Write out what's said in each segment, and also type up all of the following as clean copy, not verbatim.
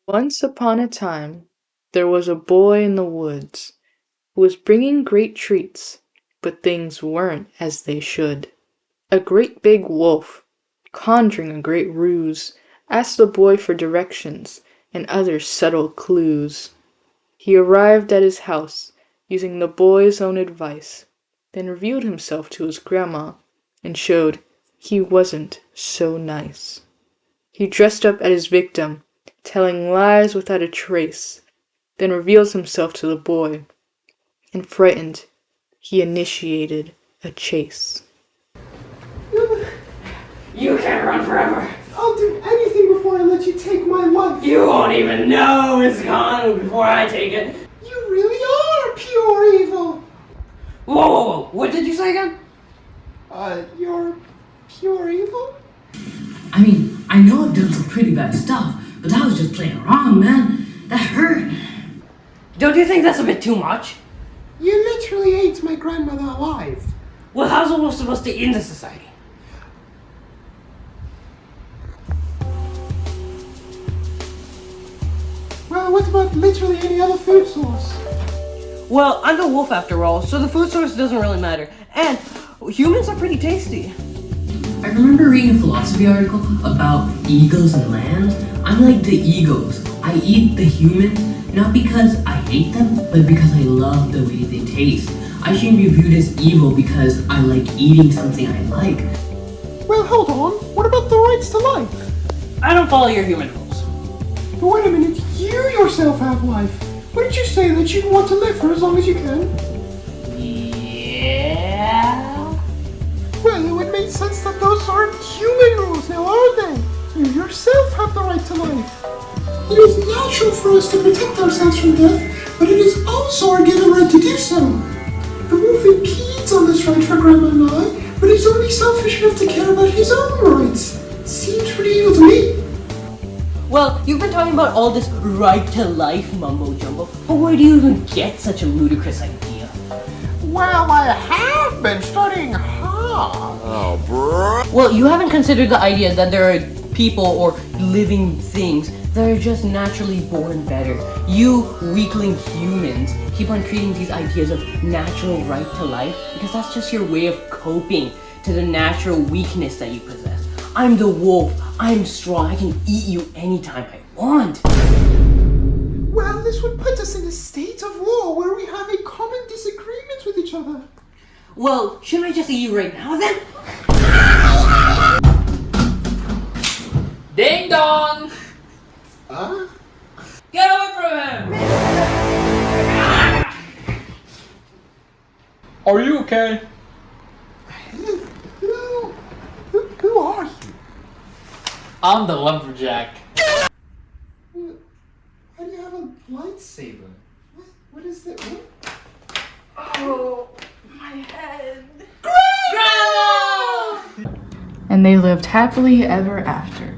Once upon a time, there was a boy in the woods who was bringing great treats, but things weren't as they should. A great big wolf, conjuring a great ruse, asked the boy for directions and other subtle clues. He arrived at his house, using the boy's own advice, then revealed himself to his grandma and showed he wasn't so nice. He dressed up as his victim, telling lies without a trace, then reveals himself to the boy, and frightened, he initiated a chase. You can't run forever. I'll do anything before I let you take my life. You won't even know it's gone before I take it. You really are pure evil. Whoa. What did you say again? You're pure evil? I mean, I know I've done some pretty bad stuff, but that was just plain wrong, man. That hurt. Don't you think that's a bit too much? You literally ate my grandmother alive. Well, how's a wolf supposed to end the society? Well, what about literally any other food source? Well, I'm the wolf after all, so the food source doesn't really matter. And humans are pretty tasty. I remember reading a philosophy article about egos and land. I'm like the egos. I eat the humans, not because I hate them, but because I love the way they taste. I shouldn't be viewed as evil because I like eating something I like. Well, hold on. What about the rights to life? I don't follow your human rules. But wait a minute, you yourself have life. What did you say that you want to live for as long as you can? Yeah? Well, it would make sense that those aren't human rules now, are they? You yourself have the right to life. It is natural for us to protect ourselves from death, but it is also our given right to do so. The wolf impedes on this right for Grandma and I, but he's only selfish enough to care about his own rights. Seems pretty evil to me. Well, you've been talking about all this right to life mumbo jumbo, but where do you even get such a ludicrous idea? Well, I have been studying hard. Oh, bro. Well, you haven't considered the idea that there are people or living things that are just naturally born better. You weakling humans keep on creating these ideas of natural right to life because that's just your way of coping to the natural weakness that you possess. I'm the wolf. I'm strong. I can eat you anytime I want. Well, this would put us in a state of war where we have a common disagreement with each other. Well, shouldn't I just eat you right now then? Ding dong! Huh? Get away from him! Are you okay? Who are you? I'm the lumberjack. Why do you have a lightsaber? What is that? What? Oh, my head. And they lived happily ever after.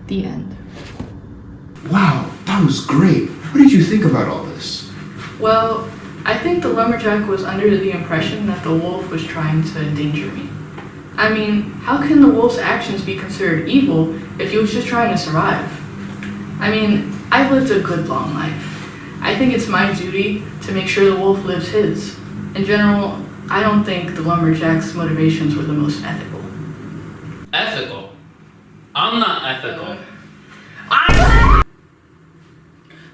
The end. Wow, that was great. What did you think about all this? Well, I think the lumberjack was under the impression that the wolf was trying to endanger me. I mean, how can the wolf's actions be considered evil if he was just trying to survive? I mean, I've lived a good long life. I think it's my duty to make sure the wolf lives his. In general, I don't think the lumberjack's motivations were the most ethical. Ethical? I'm not ethical.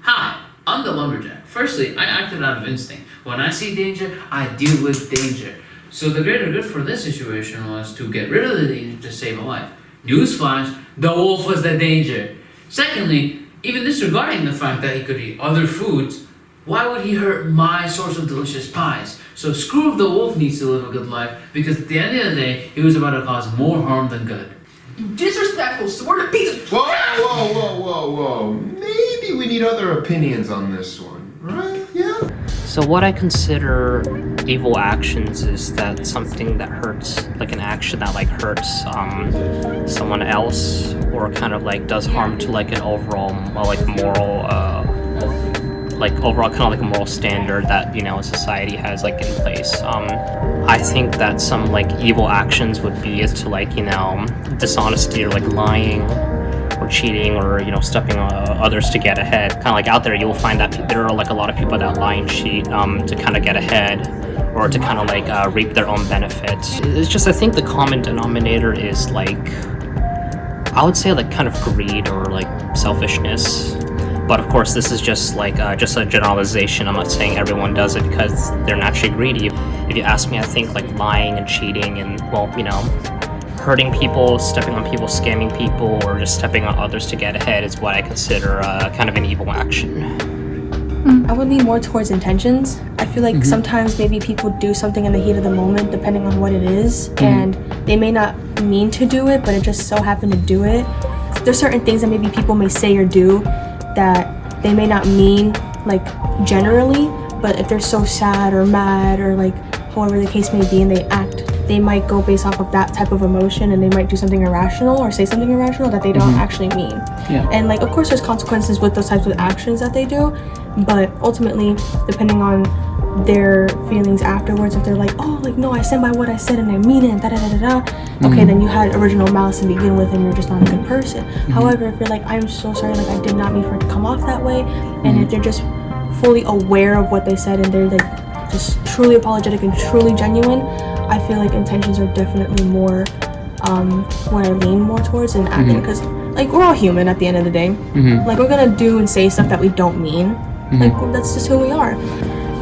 Hi, I'm the lumberjack. Firstly, I acted out of instinct. When I see danger, I deal with danger. So the greater good for this situation was to get rid of the danger to save a life. Newsflash, the wolf was the danger. Secondly, even disregarding the fact that he could eat other foods, why would he hurt my source of delicious pies? So screw if the wolf needs to live a good life, because at the end of the day, he was about to cause more harm than good. You disrespectful sort of piece of... Whoa. Maybe we need other opinions on this one, right? Yeah? So what I consider evil actions is that something that hurts, like an action that like hurts someone else, or kind of like does harm to like an overall like moral like overall kind of like a moral standard that, you know, society has like in place. I think that some like evil actions would be is to like, you know, dishonesty or like lying or cheating or stepping on others to get ahead. Kind of like out there, you'll find that there are like a lot of people that lie and cheat to kind of get ahead or to kind of like reap their own benefits. It's just I think the common denominator is like I would say like kind of greed or like selfishness. But of course, this is just like just a generalization. I'm not saying everyone does it because they're naturally greedy. If you ask me, I think like lying and cheating and hurting people, stepping on people, scamming people, or just stepping on others to get ahead is what I consider kind of an evil action. I would lean more towards intentions. I feel like sometimes maybe people do something in the heat of the moment, depending on what it is, and they may not mean to do it, but it just so happened to do it. There's certain things that maybe people may say or do that they may not mean like generally, but if they're so sad or mad or like however the case may be and they act, they might go based off of that type of emotion and they might do something irrational or say something irrational that they don't actually mean. Yeah. And like of course there's consequences with those types of actions that they do, but ultimately depending on their feelings afterwards, if they're like, oh, like no, I stand by what I said and I mean it, okay, then you had original malice to begin with and you're just not a good person. However, if you're like, I'm so sorry, like I did not mean for it to come off that way, and if they're just fully aware of what they said and they're like just truly apologetic and truly genuine, I feel like intentions are definitely more what I lean more towards in acting, because like we're all human at the end of the day. Like we're gonna do and say stuff that we don't mean. Like that's just who we are.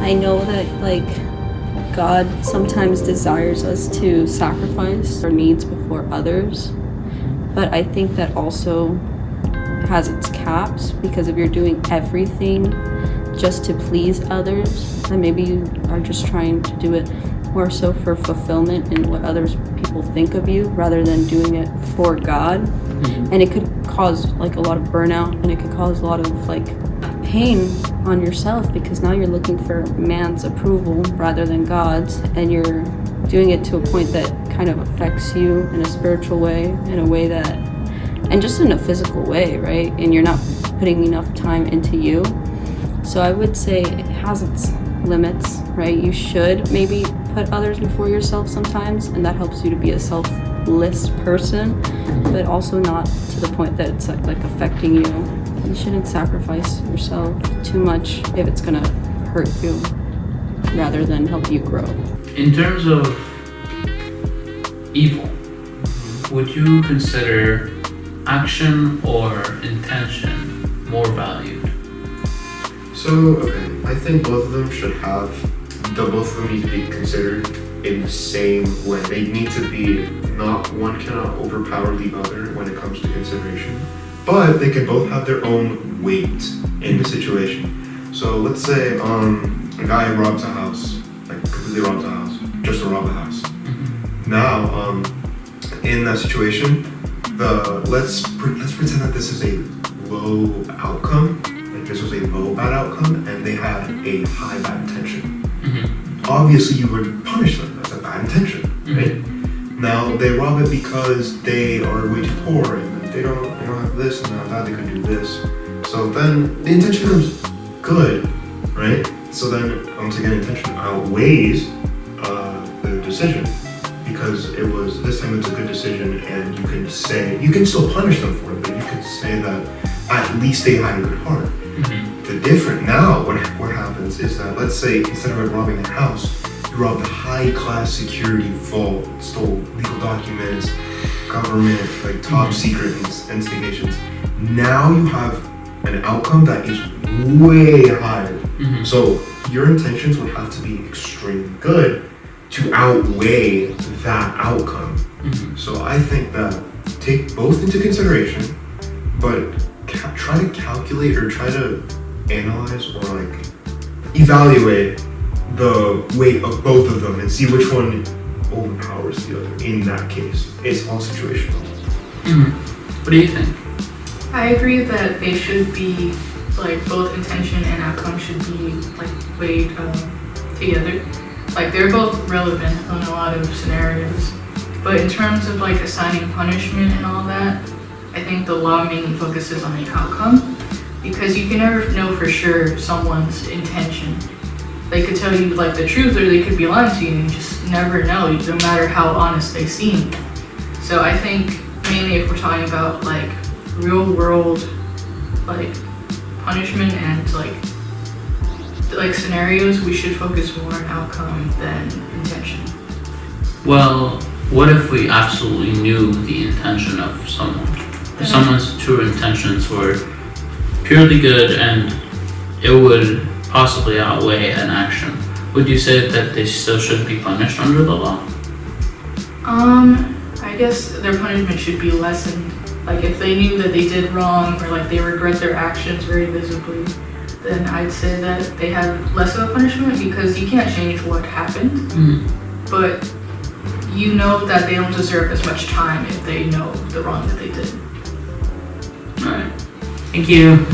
I know that like God sometimes desires us to sacrifice our needs before others, but I think that also has its caps, because if you're doing everything just to please others, then maybe you are just trying to do it more so for fulfillment in what others people think of you rather than doing it for God. And it could cause like a lot of burnout, and it could cause a lot of like pain on yourself, because now you're looking for man's approval rather than God's, and you're doing it to a point that kind of affects you in a spiritual way, in a way that, and just in a physical way, right? And you're not putting enough time into you. So I would say it has its limits, right? You should maybe put others before yourself sometimes, and that helps you to be a selfless person, but also not to the point that it's like affecting you. You shouldn't sacrifice yourself too much if it's gonna hurt you rather than help you grow. In terms of evil, would you consider action or intention more valued? So, okay, I think both of them should have, both of them need to be considered in the same way. They need to be, not, one cannot overpower the other when it comes to consideration, but they can both have their own weight in the situation. So let's say a guy robs a house, like completely robs a house, just to rob a house. Now, in that situation, let's pretend that this is a low outcome, like this was a low bad outcome, and they had a high bad intention. Obviously, you would punish them. That's a bad intention, right? Now they rob it because they are way too poor and they don't have this and not that. They could do this. So then the intention becomes good, right? So then once again, intention outweighs the decision, because it was this time it's a good decision, and you can still punish them for it, but you could say that at least they had a good heart. The different now, what happens is that, let's say instead of robbing a house, you robbed a high-class security vault, stole legal documents, government, like top secret instigations. Now you have an outcome that is way higher. So your intentions would have to be extremely good to outweigh that outcome. So I think that take both into consideration, but try to calculate or try to analyze or like evaluate the weight of both of them and see which one overpowers the other in that case. It's all situational. What do you think? I agree that they should be, like, both intention and outcome should be, like, weighed together. Like, they're both relevant in a lot of scenarios. But in terms of, like, assigning punishment and all that, I think the law mainly focuses on the outcome, because you can never know for sure someone's intention. They could tell you, like, the truth, or they could be lying to you, and you just never know, no matter how honest they seem. So I think mainly if we're talking about, like, real world like punishment and like scenarios, we should focus more on outcome than intention. Well, what if we absolutely knew the intention of someone? If someone's true intentions were purely good and it would possibly outweigh an action, would you say that they still should be punished under the law? I guess their punishment should be lessened. Like if they knew that they did wrong or like they regret their actions very visibly, then I'd say that they have less of a punishment because you can't change what happened. But you know that they don't deserve as much time if they know the wrong that they did. Alright. Thank you.